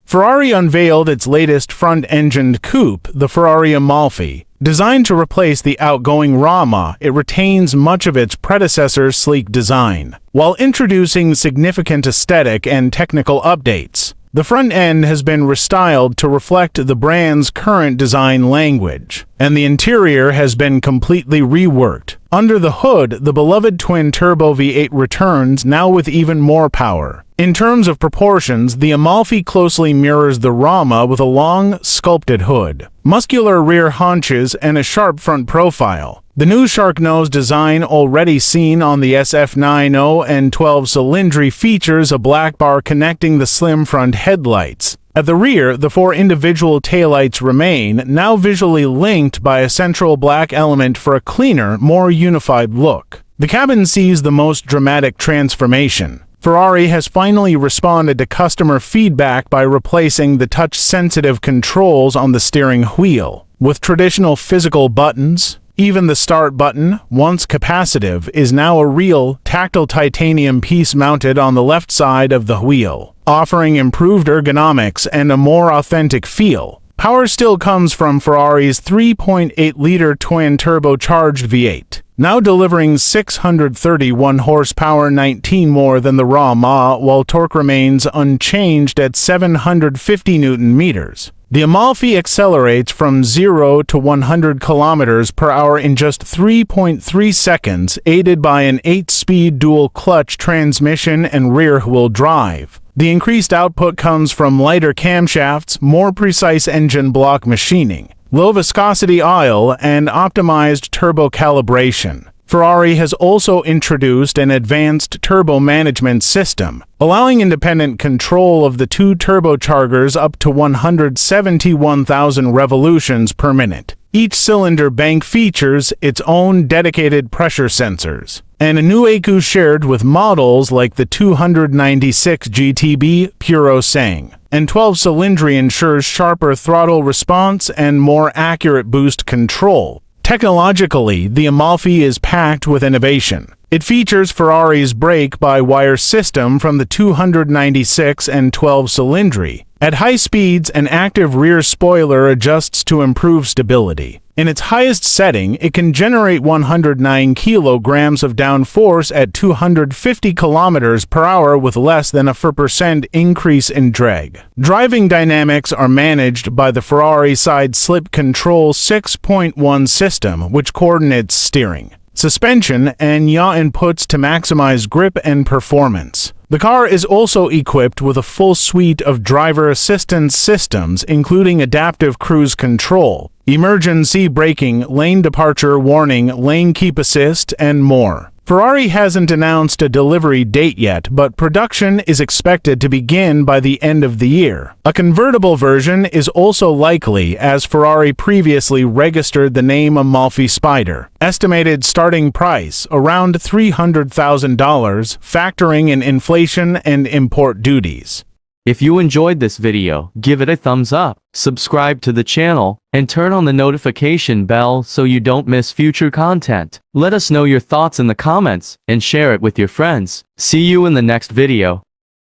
Ferrari unveiled its latest front-engined coupe, the Ferrari Amalfi. Designed to replace the outgoing Roma, it retains much of its predecessor's sleek design, while introducing significant aesthetic and technical updates. The front end has been restyled to reflect the brand's current design language, and the interior has been completely reworked. Under the hood, the beloved twin-turbo V8 returns, now with even more power. In terms of proportions, the Amalfi closely mirrors the Roma with a long, sculpted hood, muscular rear haunches, and a sharp front profile. The new shark nose design, already seen on the SF90 and 12-cylindry, features a black bar connecting the slim front headlights. At the rear, the 4 individual taillights remain, now visually linked by a central black element for a cleaner, more unified look. The cabin sees the most dramatic transformation. Ferrari has finally responded to customer feedback by replacing the touch-sensitive controls on the steering wheel with traditional physical buttons. Even the start button, once capacitive, is now a real, tactile titanium piece mounted on the left side of the wheel, offering improved ergonomics and a more authentic feel. Power still comes from Ferrari's 3.8-liter twin-turbocharged V8, now delivering 631 horsepower, 19 more than the Roma, while torque remains unchanged at 750 Nm. The Amalfi accelerates from 0 to 100 km per hour in just 3.3 seconds, aided by an 8-speed dual-clutch transmission and rear-wheel drive. The increased output comes from lighter camshafts, more precise engine block machining, low-viscosity oil, and optimized turbo calibration. Ferrari has also introduced an advanced turbo management system, allowing independent control of the 2 turbochargers up to 171,000 revolutions per minute. Each cylinder bank features its own dedicated pressure sensors, and a new ECU shared with models like the 296 GTB Puro Sang. And 12-cylindry ensures sharper throttle response and more accurate boost control. Technologically, the Amalfi is packed with innovation. It features Ferrari's brake-by-wire system from the 296 and 12-cylindry. At high speeds, an active rear spoiler adjusts to improve stability. In its highest setting, it can generate 109 kilograms of downforce at 250 km per hour with less than a 4% increase in drag. Driving dynamics are managed by the Ferrari Side Slip Control 6.1 system, which coordinates steering, suspension, and yaw inputs to maximize grip and performance. The car is also equipped with a full suite of driver assistance systems, including adaptive cruise control, emergency braking, lane departure warning, lane keep assist, and more. Ferrari hasn't announced a delivery date yet, but production is expected to begin by the end of the year. A convertible version is also likely, as Ferrari previously registered the name Amalfi Spider. Estimated starting price around $300,000, factoring in inflation and import duties. If you enjoyed this video, give it a thumbs up, subscribe to the channel, and turn on the notification bell so you don't miss future content. Let us know your thoughts in the comments, and share it with your friends. See you in the next video.